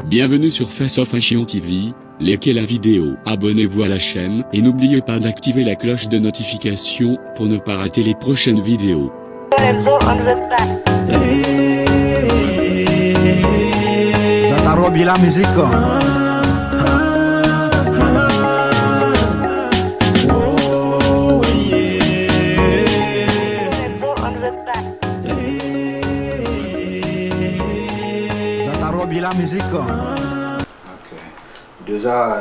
Bienvenue sur Face of Fashion TV, likez la vidéo, abonnez-vous à la chaîne et n'oubliez pas d'activer la cloche de notification pour ne pas rater les prochaines vidéos. La musique. La musique. Okay. Déjà,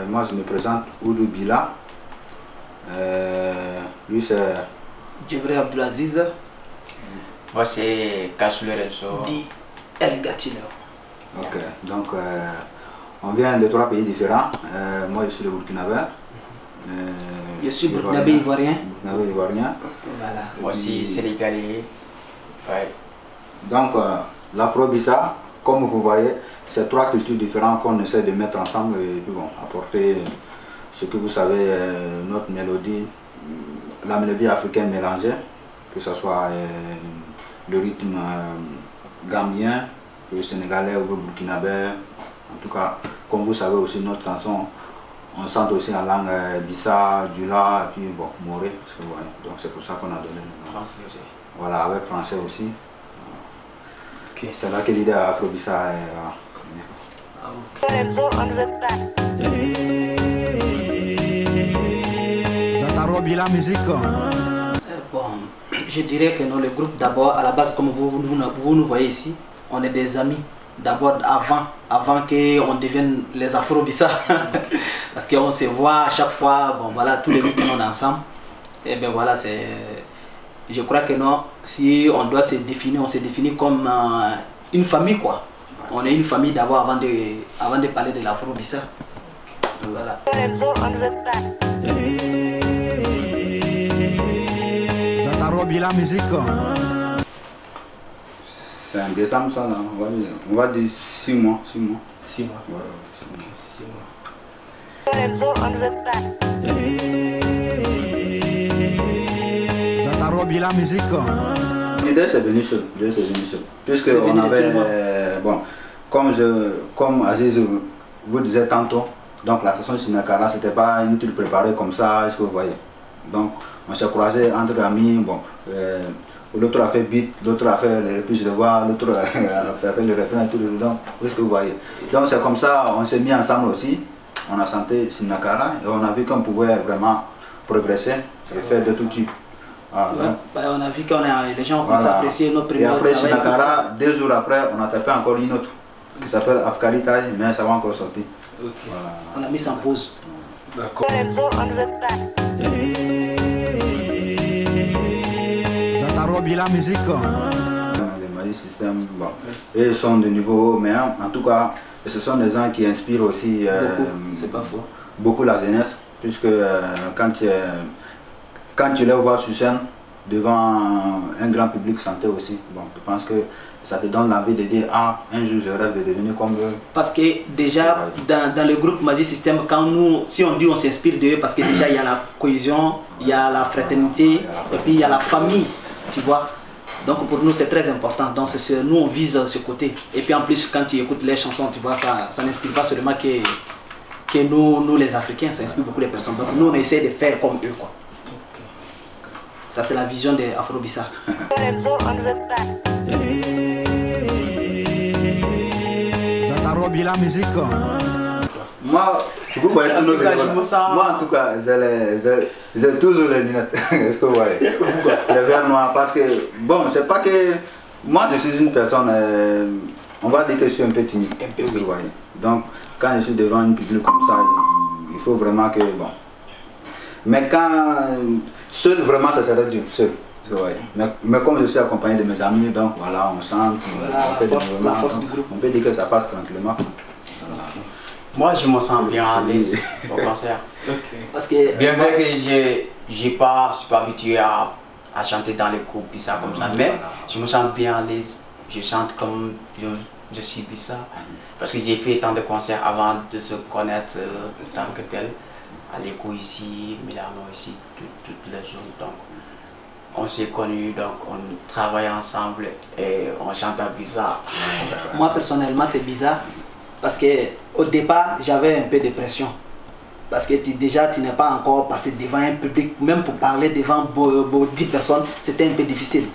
moi je me présente Oudou Bila. Lui c'est Djibril Abdelaziz. Moi c'est Kassou Lorenzo. Dit El Gatino. Ok, donc on vient de 3 pays différents. Moi je suis le Burkinabé. Je suis Burkinabé ivoirien. Burkinabé ivoirien. Voilà. Moi aussi sénégalais. Ouais. Donc l'Afro-Bissa, comme vous voyez, c'est 3 cultures différentes qu'on essaie de mettre ensemble et puis bon, apporter ce que vous savez, notre mélodie, la mélodie africaine mélangée, que ce soit le rythme gambien, le sénégalais ou le burkinabé. En tout cas, comme vous savez aussi, notre chanson, on chante aussi en langue Bissa, Djoula, et puis bon, Moré, donc c'est pour ça qu'on a donné le nom. Français aussi. Voilà, avec français aussi. Okay. C'est là que l'idée Afro-Bissa est. La musique. Bon, je dirais que non, le groupe d'abord, à la base, comme vous nous voyez ici, on est des amis. D'abord avant qu'on devienne les Afro-Bissa. Parce qu'on se voit à chaque fois, bon voilà, tous les week-ends on est ensemble. Et bien voilà, c'est. Je crois que non, si on doit se définir, on se définit comme une famille quoi. On est une famille d'abord avant de parler de l'Afro-Bissa. Voilà. La musique. C'est en décembre ça, là. On va dire 6 mois. 6 mois. 6 mois. Ouais, Okay, 6 mois. La musique. L'idée c'est venu seul. Puisque on avait, bon, comme Aziz vous disait tantôt, donc la session Sinakara c'était pas une truc préparé comme ça, est-ce que vous voyez. Donc on s'est croisé entre amis, bon, l'autre a fait beat, l'autre a fait les reprises de voix, l'autre a fait le refrain et tout, donc est-ce que vous voyez. Donc c'est comme ça, on s'est mis ensemble aussi, on a chanté Sinakara et on a vu qu'on pouvait vraiment progresser et faire de tout type. Ah, on a vu que les gens ont commencé à apprécier notre premier travail. Et après travail. Sinakara, 2 jours après, on a tapé encore une autre qui s'appelle Afkari Tai, mais ça va encore sortir. Okay. Voilà. On a mis ça en pause. D'accord. La musique. Les Magic System, bon, ils sont de niveau haut, mais en tout cas, ce sont des gens qui inspirent aussi c'est pas faux. beaucoup la jeunesse, puisque quand tu les vois sur scène, devant un grand public chanter aussi, bon, je pense que ça te donne l'envie de dire ah, un jour je rêve de devenir comme eux. Parce que déjà dans le groupe Magic System, quand nous, si on dit on s'inspire d'eux, parce que déjà il y a la cohésion, il y a la fraternité, et puis il y a la famille, tu vois. Donc pour nous c'est très important, donc nous on vise ce côté. Et puis en plus quand tu écoutes les chansons, tu vois, ça n'inspire pas seulement que nous les Africains, ça inspire beaucoup de personnes. Donc nous on essaie de faire comme eux quoi. Ça c'est la vision des Afro-Bissa. La musique. Moi, vous voyez tout le monde. Moi en tout cas, j'ai toujours les lunettes. Est-ce que vous voyez? Les verres noirs, parce que, bon, c'est pas que... Moi je suis une personne, on va dire que je suis un peu timide. Est-ce que vous voyez? Donc, quand je suis devant un public comme ça, il faut vraiment que, bon... Mais quand... Seul, vraiment, ça serait dur, seul. Mais comme je suis accompagné de mes amis, donc voilà, on chante, on fait des mouvements, on peut dire que ça passe tranquillement. Voilà. Moi je me sens bien à l'aise au concert. Parce que, Bien vrai que je suis pas habitué à chanter dans les groupes Bissa comme ça, mais je me sens bien à l'aise. Je chante comme je suis Bissa. Parce que j'ai fait tant de concerts avant de se connaître tant que tel. À l'écho ici, Milano ici, toutes les jours. Donc on s'est connus, donc on travaille ensemble et on chante à Bissa. moi personnellement c'est bizarre. Parce qu'au départ, j'avais un peu de pression. Parce que déjà, tu n'es pas encore passé devant un public. Même pour parler devant 10 personnes, c'était un peu difficile.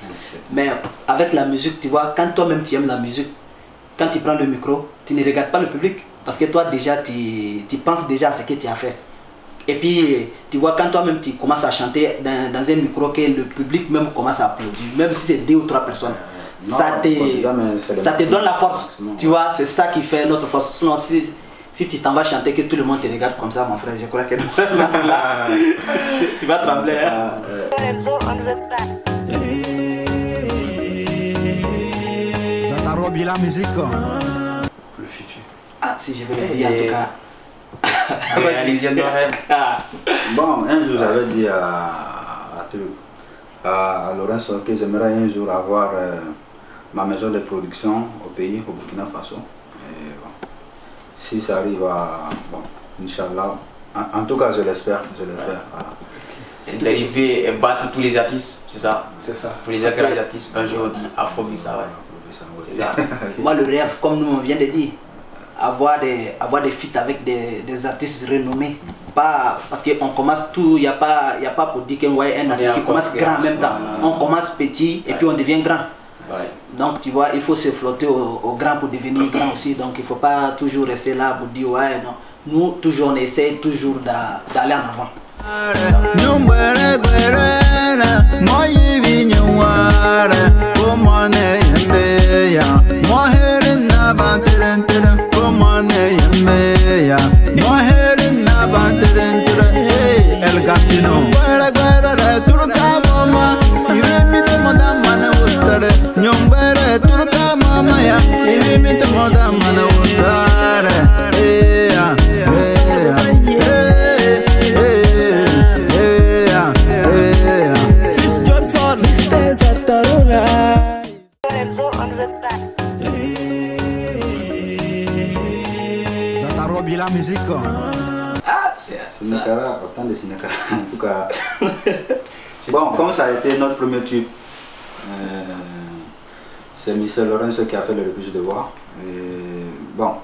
Mais avec la musique, tu vois, quand toi-même tu aimes la musique, quand tu prends le micro, tu ne regardes pas le public. Parce que toi, déjà, tu penses déjà à ce que tu as fait. Et puis, tu vois, quand toi-même tu commences à chanter dans un micro, que le public même commence à applaudir, même si c'est 2 ou 3 personnes, non, ça te donne la force. Tu vois, c'est ça qui fait notre force. Sinon, si tu t'en vas chanter, que tout le monde te regarde comme ça, mon frère, je crois que là, tu vas trembler. Hein? La musique. Le futur. Ah, si je veux le dire en tout cas. Réaliser nos rêves. Bon, un jour j'avais dit à Laurence que j'aimerais un jour avoir ma maison de production au pays, au Burkina Faso. Et bon, si ça arrive à... Bon, Inch'Allah. En tout cas, je l'espère. Voilà. C'est d'arriver et battre tous les artistes, c'est ça? C'est ça. Tous les artistes, un jour on dit Afro-Visa, ouais. C'est ça. Moi, le rêve, comme nous on vient de dire, avoir des feats avec des artistes renommés. Pas parce qu'on commence tout, il n'y a pas pour dire qu'il y a un artiste qui commence grand en même temps. On commence petit et puis on devient grand. Ouais. Donc tu vois, il faut se flotter au grand pour devenir grand aussi. Donc il ne faut pas toujours rester là pour dire ouais, non. Nous, toujours, on essaie toujours d'aller en avant. El Gatino. La musique. Ah, c'est Sinakara, autant de Sinakara. En tout cas, bon, comme ça a été notre premier tube, c'est Michel Lorenzo qui a fait le refuge de voix. Bon,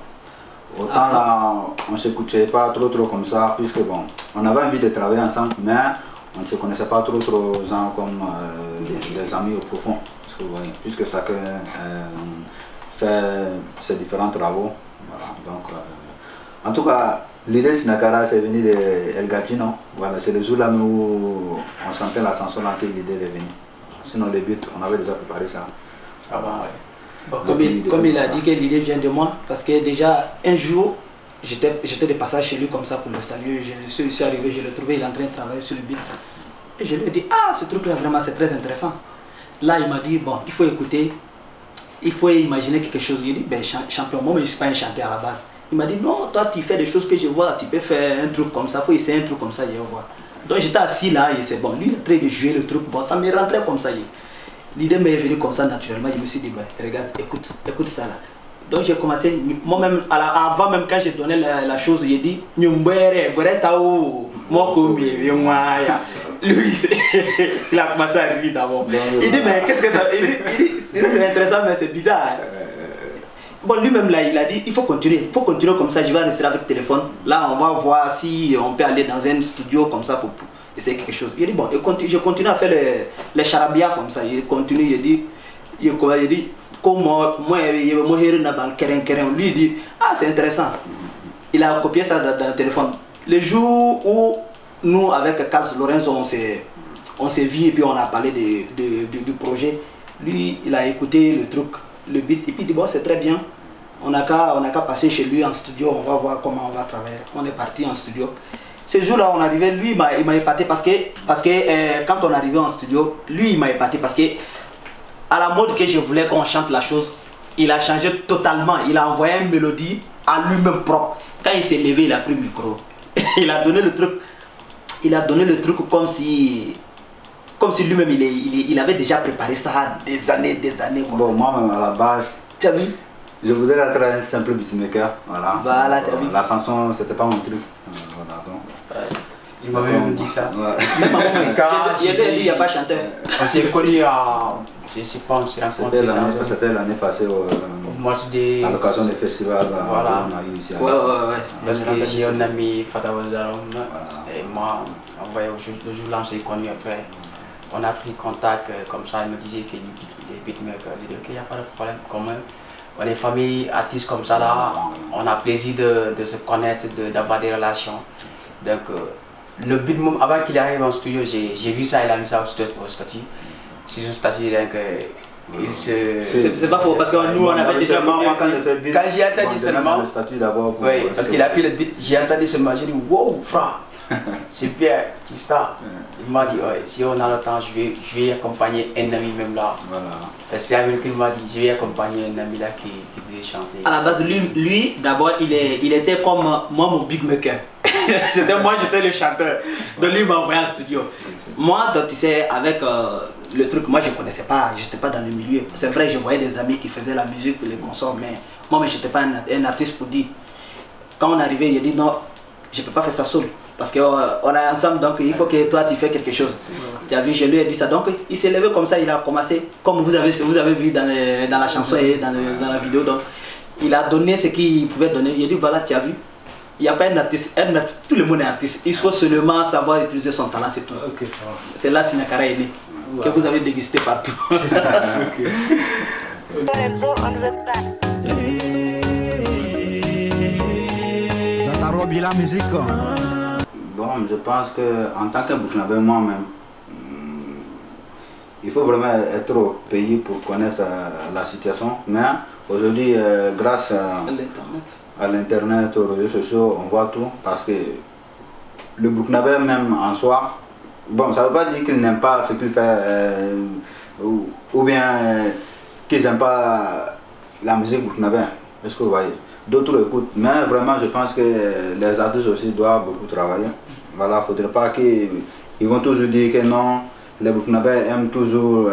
autant là, on ne s'écoutait pas trop comme ça, puisque bon, on avait envie de travailler ensemble, mais on ne se connaissait pas trop genre comme des amis au profond. Puisque chacun fait ses différents travaux. Voilà, donc. En tout cas, l'idée Sinakara, c'est venu de El Gatino. Voilà, c'est le jour là où on sentait la chanson là que l'idée est venue. Sinon, le but, on avait déjà préparé ça. Ah bah, ouais. Bon, comme il a dit que l'idée vient de moi, parce que déjà un jour, j'étais de passage chez lui comme ça pour le saluer. Je suis arrivé, je l'ai trouvé, il est en train de travailler sur le beat. Et je lui ai dit, ah, ce truc là vraiment c'est très intéressant. Là, il m'a dit, bon, il faut écouter, il faut imaginer quelque chose. Il dit, ben champion, moi je ne suis pas un chanteur à la base. Il m'a dit, non, toi tu fais des choses que je vois, tu peux faire un truc comme ça, il faut essayer un truc comme ça, je vais voir. Donc j'étais assis là et c'est bon, lui il est en train de jouer le truc, bon, ça me rentrait comme ça. L'idée m'est venue comme ça naturellement, je me suis dit, bah, regarde, écoute ça là. Donc j'ai commencé, moi-même, avant même quand j'ai donné la chose, j'ai dit, lui, il a commencé à rire d'abord. Il dit, mais qu'est-ce que ça... Il dit, c'est intéressant, mais c'est bizarre. Bon, lui-même là, il a dit, il faut continuer comme ça, je vais rester avec le téléphone. Là, on va voir si on peut aller dans un studio comme ça pour essayer quelque chose. Il dit, bon, je continue à faire les charabia comme ça. Il continue, il dit, comment moi, lui, il dit, ah, c'est intéressant. Il a copié ça dans le téléphone. Le jour où nous, avec Carlos Lorenzo, on s'est vu et puis on a parlé du projet, lui, il a écouté le truc, le beat, et puis il dit, bon, c'est très bien. On n'a qu'à passer chez lui en studio, on va voir comment on va travailler. On est parti en studio. Ce jour-là, on arrivait, lui, il m'a épaté parce que quand on arrivait en studio, lui, il m'a épaté parce que à la mode que je voulais qu'on chante la chose, il a changé totalement. Il a envoyé une mélodie à lui-même propre. Quand il s'est levé, il a pris le micro. Il a donné le truc. Il a donné le truc comme si lui-même, il avait déjà préparé ça des années. Bon, moi-même, à la base, tu as vu? Je voudrais être un simple beatmaker. Voilà, tu as vu? La chanson, c'était pas mon truc. Voilà, donc. Il m'a même dit ça. Ouais. Même en il n'y a pas chanteur. On s'est connus je sais pas, on s'est rencontrés. C'était l'année passée à l'occasion des festivals voilà. qu'on a eu ici. Parce que j'ai un ami Fatawa Zarom et moi, le jour-là, on s'est connus après. On a pris contact comme ça, il me disait qu'il est beatmaker. J'ai dit ok, il n'y a pas de problème. Comme on est famille artistes comme ça là, on a plaisir de se connaître, d'avoir des relations. Donc le beat, avant qu'il arrive en studio, j'ai vu ça, il a mis ça au statut. C'est un statut donc c'est pas faux parce que nous on avait déjà quand j'ai entendu seulement, oui, parce qu'il a fait le beat, j'ai entendu seulement, j'ai dit wow frère, c'est bien, qui ça. Il m'a dit ouais, si on a le temps, je vais accompagner un ami même là. Voilà. C'est avec lui qu'il m'a dit, je vais accompagner un ami là qui voulait chanter. À la base, lui d'abord, il était comme moi mon beatmaker. C'était moi, j'étais le chanteur. Donc lui m'a envoyé en studio. Moi, donc tu sais, avec le truc, moi je ne connaissais pas, je n'étais pas dans le milieu. C'est vrai, je voyais des amis qui faisaient la musique, les consorts, mais moi je n'étais pas un artiste pour dire. Quand on est arrivé, il a dit non, je ne peux pas faire ça seul. Parce qu'on est ensemble, donc il faut que toi tu fais quelque chose. Tu as vu, je lui ai dit ça. Donc il s'est levé comme ça, il a commencé, comme vous avez vu dans la chanson et dans la vidéo. Donc il a donné ce qu'il pouvait donner. Il a dit voilà, tu as vu. Il n'y a pas un artiste, tout le monde est artiste. Il faut seulement savoir utiliser son talent, c'est tout. Okay, c'est là Sinakara est né, que vous avez dégusté partout. La musique. Bon, je pense qu'en tant que Burkinabé, moi-même, il faut vraiment être au pays pour connaître la situation. Mais aujourd'hui, grâce à l'internet, aux réseaux sociaux, on voit tout. Parce que le Burkinabé même en soi, bon, ça ne veut pas dire qu'il n'aime pas ce qu'il fait ou bien qu'ils n'aiment pas la musique burkinabé. Est-ce que vous voyez? D'autres écoutent, mais vraiment je pense que les artistes aussi doivent beaucoup travailler. Voilà, il ne faudrait pas qu'ils vont toujours dire que non, les Burkinabés aiment toujours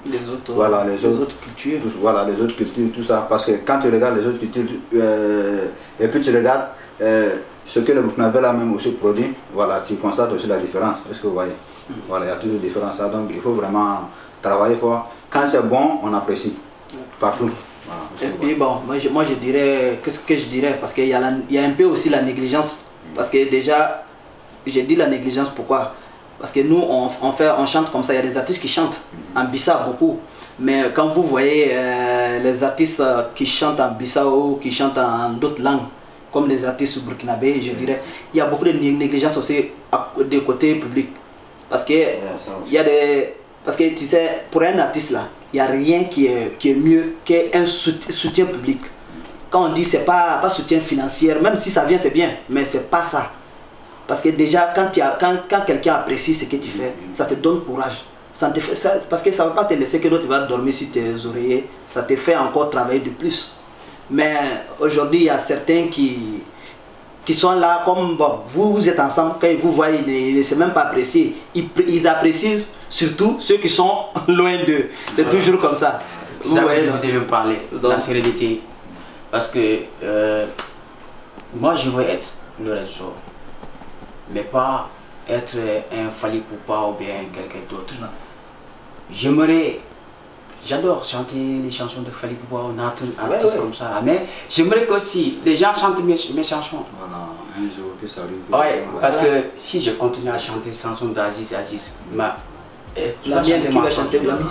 les autres cultures. Voilà, les autres cultures, tout ça. Parce que quand tu regardes les autres cultures et puis tu regardes ce que les Burkinabés là même aussi produit, voilà, tu constates aussi la différence. Est-ce que vous voyez? Voilà, il y a toujours une différence. Donc il faut vraiment travailler fort. Quand c'est bon, on apprécie partout. Voilà, et puis bon, moi je dirais, qu'est-ce que je dirais? Parce qu'il y a un peu aussi la négligence. Parce que déjà, j'ai dit la négligence, pourquoi? Parce que nous, on chante comme ça, il y a des artistes qui chantent en Bissa beaucoup. Mais quand vous voyez les artistes qui chantent en Bissa ou qui chantent en d'autres langues, comme les artistes burkinabés, je dirais, il y a beaucoup de négligence aussi des côtés publics. Parce que, parce que tu sais, pour un artiste là, il n'y a rien qui est mieux qu'un soutien public. Quand on dit c'est pas soutien financier, même si ça vient c'est bien, mais c'est pas ça. Parce que déjà quand quelqu'un apprécie ce que tu fais, ça te donne courage. Parce que ça ne va pas te laisser que l'autre va dormir sur tes oreillers, ça te fait encore travailler de plus. Mais aujourd'hui il y a certains qui sont là comme bon, vous êtes ensemble, quand ils vous voient, ils ne se même pas apprécier. Ils apprécient surtout ceux qui sont loin d'eux. C'est toujours comme ça. Vous voyez, vous devez me parler de la sérénité. Parce que moi je veux être le réseau, mais pas être un Fally Ipupa ou bien quelqu'un d'autre. J'adore chanter les chansons de Fally Ipupa, on a un artiste comme ça, mais j'aimerais que aussi les gens chantent mes chansons. Voilà, un jour que ça arrive. Ouais, parce que si je continue à chanter les chansons d'Aziz, la mienne qui va chanter la mienne.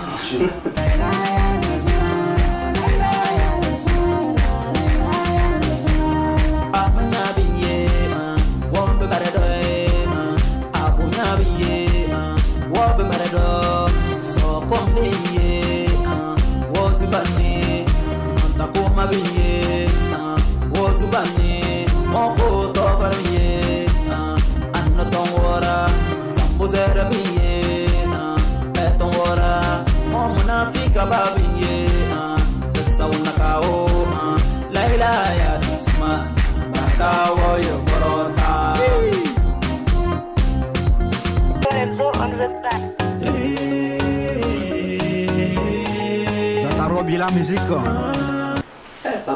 La musique.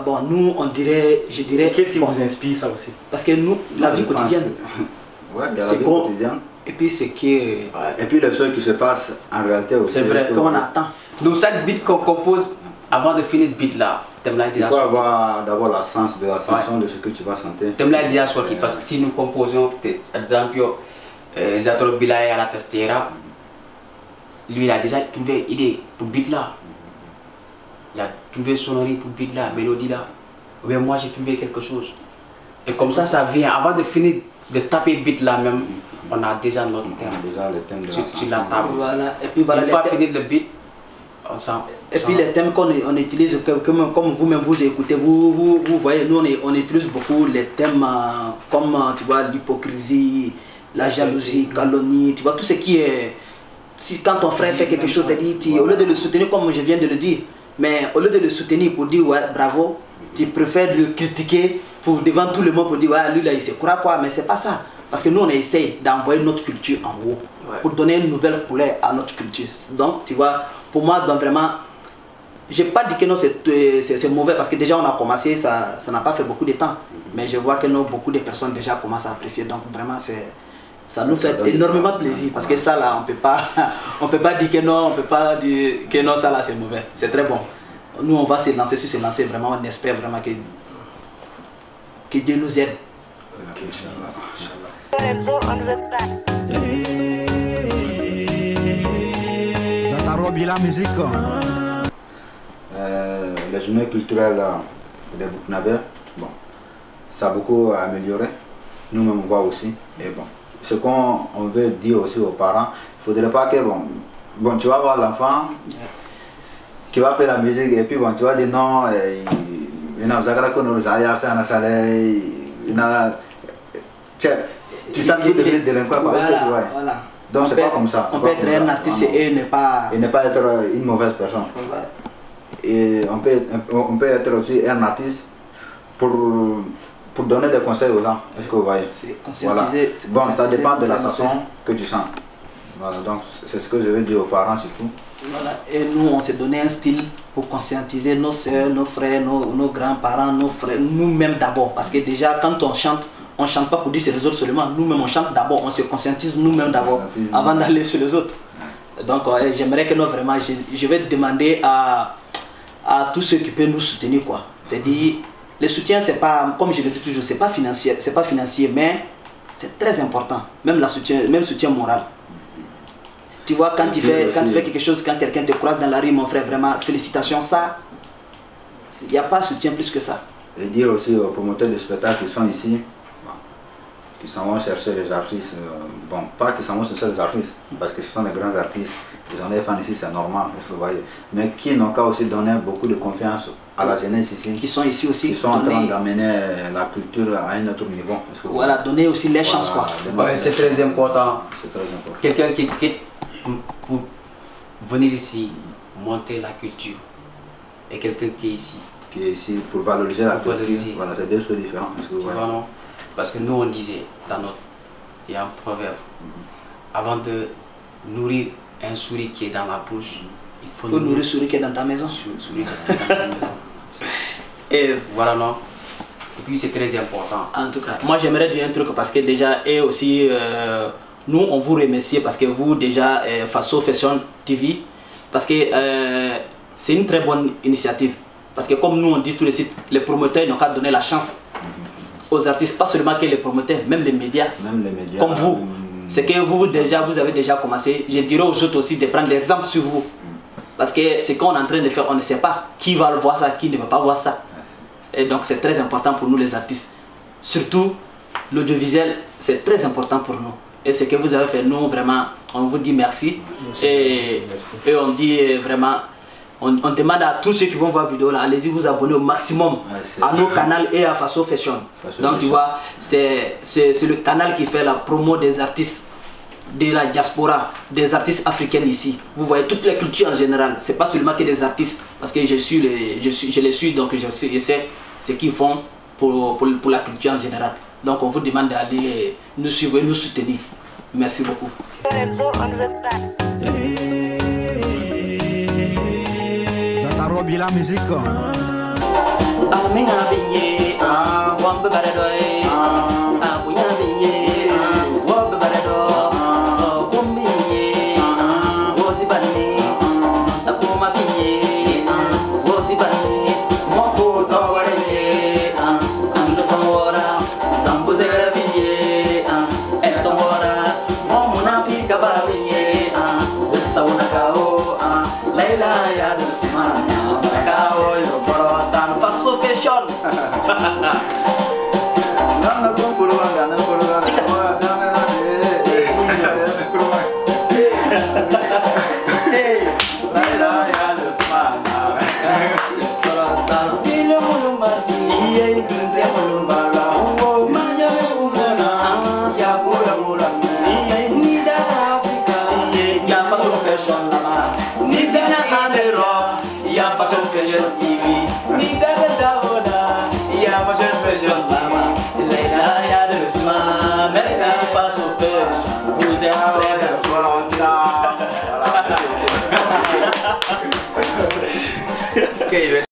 Bon, nous on dirait, je dirais. Qu'est-ce qui vous inspire ça aussi? Parce que nous, la vie quotidienne. Ouais, il y a la vie quotidienne. Et puis c'est que. Et puis les choses qui se passent en réalité aussi. C'est vrai, comme on attend. Donc chaque beat qu'on compose, avant de finir le beat là, il faut avoir d'abord la sens de la chanson, de ce que tu vas chanter. Thème là est déjà sorti parce que si nous composons, par exemple, Zatro Bilay à la Testera, lui il a déjà trouvé idée pour beat là. Il a trouvé sonnerie pour beat là, mélodie là. Mais moi j'ai trouvé quelque chose. Et comme ça vient, avant de finir de taper beat là même, on a déjà notre thème. Déjà le thème de sur la table. Voilà. Et puis voilà, une fois finir le beat, et puis les thèmes qu'on utilise, comme vous-même vous écoutez, vous voyez, nous on utilise beaucoup les thèmes comme tu vois l'hypocrisie, la jalousie, calomnie, tu vois tout ce qui est... Si quand ton frère fait quelque chose, au lieu de le soutenir comme je viens de le dire, mais au lieu de le soutenir pour dire ouais bravo, tu préfères le critiquer pour devant tout le monde pour dire ouais lui là il se croit quoi, mais c'est pas ça. Parce que nous on essaye d'envoyer notre culture en haut pour donner une nouvelle couleur à notre culture. Donc tu vois, pour moi donc vraiment, j'ai pas dit que non c'est mauvais parce que déjà on a commencé, ça n'a pas fait beaucoup de temps. Mais je vois que non, beaucoup de personnes déjà commencent à apprécier, donc vraiment ça nous fait énormément plaisir parce que ça là on peut pas dire que non, on peut pas dire que non ça là c'est mauvais, c'est très bon. Nous on va se lancer sur se lancer, vraiment on espère vraiment que Dieu nous aide. La musique. Les journées culturelles des Burkinabés, bon, ça a beaucoup amélioré. Nous-mêmes on voit aussi. Et bon, ce qu'on veut dire aussi aux parents, il ne faudrait pas que bon tu vas voir l'enfant qui va faire la musique et puis bon tu vas dire non, tu sens qu'il devient délinquant. Voilà. Donc c'est pas comme ça. On peut être un artiste et ne pas être une mauvaise personne. Et on peut être aussi un artiste pour donner des conseils aux gens. Est-ce que vous voyez? Voilà. Bon, ça dépend de la façon que tu sens. Voilà, donc c'est ce que je veux dire aux parents surtout. Voilà. Et nous, on s'est donné un style pour conscientiser nos soeurs, nos frères, nos grands-parents, nos frères, nous-mêmes d'abord. Parce que déjà, quand on ne chante pas pour dire sur les autres seulement. Nous-mêmes, on chante d'abord, on se conscientise nous-mêmes d'abord, avant d'aller sur les autres. Donc, j'aimerais que nous, vraiment, je vais demander à tous ceux qui peuvent nous soutenir, quoi. C'est-à-dire, le soutien, c'est pas, comme je le dis toujours, c'est pas financier, mais c'est très important. Même soutien moral. Tu vois, quand tu fais quelque chose, quand quelqu'un te croise dans la rue, mon frère, vraiment, félicitations, ça, il n'y a pas de soutien plus que ça. Et dire aussi aux promoteurs de spectacles qui sont ici, qui s'en vont chercher les artistes, bon, pas qui s'en vont chercher les artistes, parce que ce sont les grands artistes, ils ont des fans ici, c'est normal, vous voyez, mais qui n'ont qu'à aussi donner beaucoup de confiance à la jeunesse ici, qui sont ici aussi, qui sont en train d'amener la culture à un autre niveau. Voilà, donner aussi les chances, quoi. Ouais, c'est très important. C'est très important. Quelqu'un qui quitte pour venir ici, monter la culture, et quelqu'un qui est ici. Qui est ici pour valoriser la culture, voilà, c'est deux choses différentes. Parce que nous on disait, il y a un proverbe, avant de nourrir un souris qui est dans la bouche, il faut nourrir un souris qui est dans ta maison. Et voilà, non. Et puis c'est très important. En tout cas, moi j'aimerais dire un truc parce que déjà, et aussi, nous on vous remercie parce que vous déjà, Faso Fashion TV, parce que c'est une très bonne initiative. Parce que comme nous on dit tous les sites, les promoteurs n'ont qu'à donner la chance aux artistes, pas seulement que les promoteurs, même les médias, comme vous. C'est que vous avez déjà commencé. Je dirais aux autres aussi de prendre l'exemple sur vous. Parce que ce qu'on est en train de faire, on ne sait pas qui va voir ça, qui ne va pas voir ça. Et donc c'est très important pour nous les artistes. Surtout l'audiovisuel, c'est très important pour nous. Et ce que vous avez fait, nous vraiment, on vous dit merci. Et on dit vraiment, on demande à tous ceux qui vont voir la vidéo là, allez-y vous abonner au maximum à nos canaux et à Faso Fashion. Donc tu vois, c'est le canal qui fait la promo des artistes de la diaspora, des artistes africains ici. Vous voyez toutes les cultures en général, c'est pas seulement que des artistes, parce que je les suis, donc je sais ce qu'ils font pour la culture en général. Donc on vous demande d'aller nous suivre et nous soutenir. Merci beaucoup. La musique. Takuma ya Usman Kao yo borotan faso fashion Nana puluhan nana puluhan Fashion TV, ni da ya Fashion Fashion Mama, Leila ya Usman, merci Fashion Fashion, vous êtes prêts? Voilà.